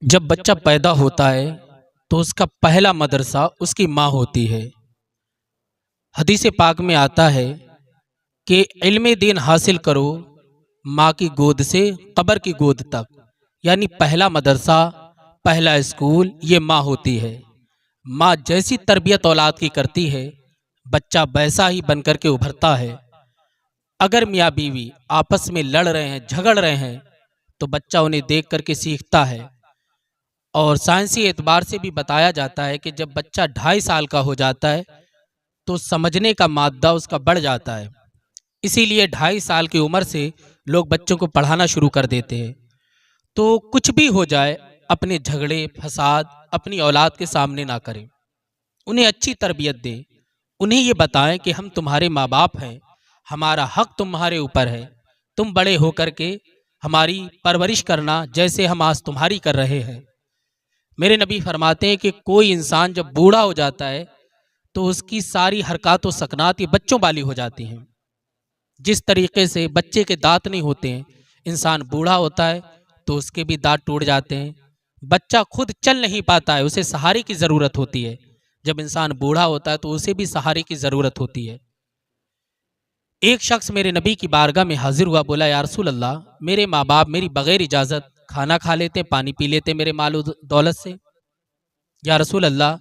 جب بچہ پیدا ہوتا ہے تو اس کا پہلا مدرسہ اس کی ماں ہوتی ہے۔ حدیث پاک میں آتا ہے کہ علم دین حاصل کرو ماں کی گود سے قبر کی گود تک، یعنی پہلا مدرسہ، پہلا اسکول یہ ماں ہوتی ہے۔ ماں جیسی تربیت اولاد کی کرتی ہے، بچہ ویسا ہی بن کر کے ابھرتا ہے۔ اگر میاں بیوی آپس میں لڑ رہے ہیں، جھگڑ رہے ہیں، تو بچہ انہیں دیکھ کر کے سیکھتا ہے۔ اور سائنسی اعتبار سے بھی بتایا جاتا ہے کہ جب بچہ 2.5 سال کا ہو جاتا ہے تو سمجھنے کا مادہ اس کا بڑھ جاتا ہے، اسی لیے 2.5 سال کی عمر سے لوگ بچوں کو پڑھانا شروع کر دیتے ہیں۔ تو کچھ بھی ہو جائے، اپنے جھگڑے فساد اپنی اولاد کے سامنے نہ کریں، انہیں اچھی تربیت دیں، انہیں یہ بتائیں کہ ہم تمہارے ماں باپ ہیں، ہمارا حق تمہارے اوپر ہے، تم بڑے ہو کر کے ہماری پرورش کرنا جیسے ہم آج تمہاری کر رہے ہیں۔ میرے نبی فرماتے ہیں کہ کوئی انسان جب بوڑھا ہو جاتا ہے تو اس کی ساری حرکات و سکنات یہ بچوں والی ہو جاتی ہیں۔ جس طریقے سے بچے کے دانت نہیں ہوتے ہیں، انسان بوڑھا ہوتا ہے تو اس کے بھی دانت ٹوٹ جاتے ہیں۔ بچہ خود چل نہیں پاتا ہے، اسے سہارے کی ضرورت ہوتی ہے۔ جب انسان بوڑھا ہوتا ہے تو اسے بھی سہارے کی ضرورت ہوتی ہے۔ ایک شخص میرے نبی کی بارگاہ میں حاضر ہوا، بولا یا رسول اللہ، میرے ماں باپ میری بغیر اجازت کھانا کھا لیتے، پانی پی لیتے میرے مال و دولت سے، یا رسول اللہ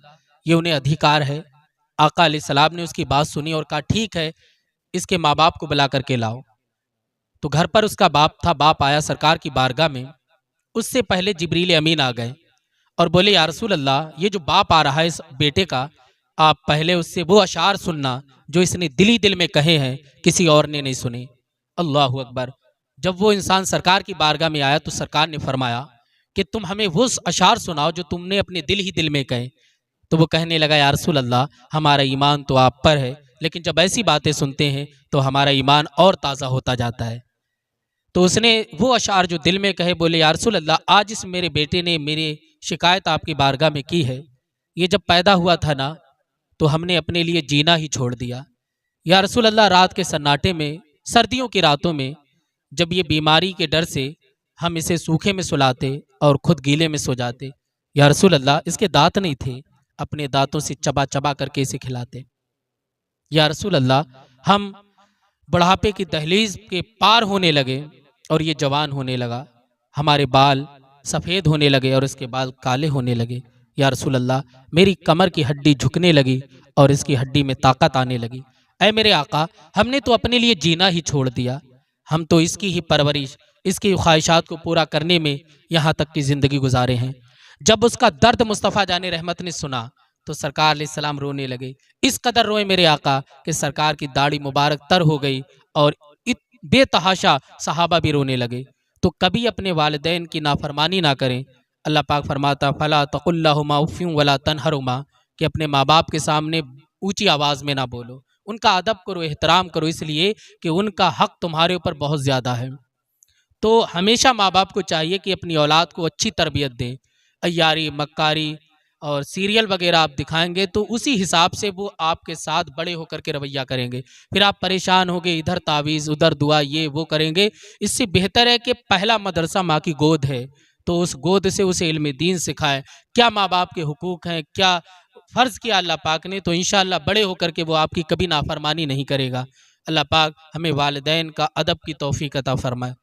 یہ انہیں ادھیکار ہے۔ آقا علیہ السلام نے اس کی بات سنی اور کہا ٹھیک ہے، اس کے ماں باپ کو بلا کر کے لاؤ۔ تو گھر پر اس کا باپ تھا، باپ آیا سرکار کی بارگاہ میں، اس سے پہلے جبریل امین آ گئے اور بولے یا رسول اللہ، یہ جو باپ آ رہا ہے اس بیٹے کا، آپ پہلے اس سے وہ اشعار سننا جو اس نے دل ہی دل میں کہے ہیں، کسی اور نے نہیں سنے۔ اللہ اکبر۔ جب وہ انسان سرکار کی بارگاہ میں آیا تو سرکار نے فرمایا کہ تم ہمیں وہ اشعار سناؤ جو تم نے اپنے دل ہی دل میں کہے۔ تو وہ کہنے لگا یا رسول اللہ، ہمارا ایمان تو آپ پر ہے، لیکن جب ایسی باتیں سنتے ہیں تو ہمارا ایمان اور تازہ ہوتا جاتا ہے۔ تو اس نے وہ اشعار جو دل میں کہے، بولے یا رسول اللہ، آج اس میرے بیٹے نے میری شکایت آپ کی بارگاہ میں کی ہے، یہ جب پیدا ہوا تھا نا تو ہم نے اپنے لیے جینا ہی چھوڑ دیا۔ یا رسول اللہ، رات کے سناٹے میں، سردیوں کی راتوں میں جب یہ بیماری کے ڈر سے ہم اسے سوکھے میں سلاتے اور خود گیلے میں سو جاتے، یا رسول اللہ اس کے دانت نہیں تھے، اپنے دانتوں سے چبا چبا کر کے اسے کھلاتے۔ یا رسول اللہ، ہم بڑھاپے کی دہلیز کے پار ہونے لگے اور یہ جوان ہونے لگا، ہمارے بال سفید ہونے لگے اور اس کے بال کالے ہونے لگے۔ یا رسول اللہ، میری کمر کی ہڈی جھکنے لگی اور اس کی ہڈی میں طاقت آنے لگی۔ اے میرے آقا، ہم نے تو اپنے لیے جینا ہی چھوڑ دیا، ہم تو اس کی ہی پرورش، اس کی خواہشات کو پورا کرنے میں یہاں تک کی زندگی گزارے ہیں۔ جب اس کا درد مصطفیٰ جان رحمت نے سنا تو سرکار علیہ السلام رونے لگے، اس قدر روئے میرے آقا کہ سرکار کی داڑھی مبارک تر ہو گئی اور بے تحاشا صحابہ بھی رونے لگے۔ تو کبھی اپنے والدین کی نافرمانی نہ کریں۔ اللہ پاک فرماتا فلا تقل لهما اف ولا تنهرهما، کہ اپنے ماں باپ کے سامنے اونچی آواز میں نہ بولو، ان کا ادب کرو، احترام کرو، اس لیے کہ ان کا حق تمہارے اوپر بہت زیادہ ہے۔ تو ہمیشہ ماں باپ کو چاہیے کہ اپنی اولاد کو اچھی تربیت دیں۔ عیاری مکاری اور سیریل وغیرہ آپ دکھائیں گے تو اسی حساب سے وہ آپ کے ساتھ بڑے ہو کر کے رویہ کریں گے، پھر آپ پریشان ہو گے، ادھر تعویذ ادھر دعا یہ وہ کریں گے۔ اس سے بہتر ہے کہ پہلا مدرسہ ماں کی گود ہے، تو اس گود سے اسے علم دین سکھائے، کیا ماں باپ کے حقوق ہیں، کیا فرض کیا اللہ پاک نے، تو انشاءاللہ بڑے ہو کر کے وہ آپ کی کبھی نافرمانی نہیں کرے گا۔ اللہ پاک ہمیں والدین کا ادب کی توفیق عطا فرمائے۔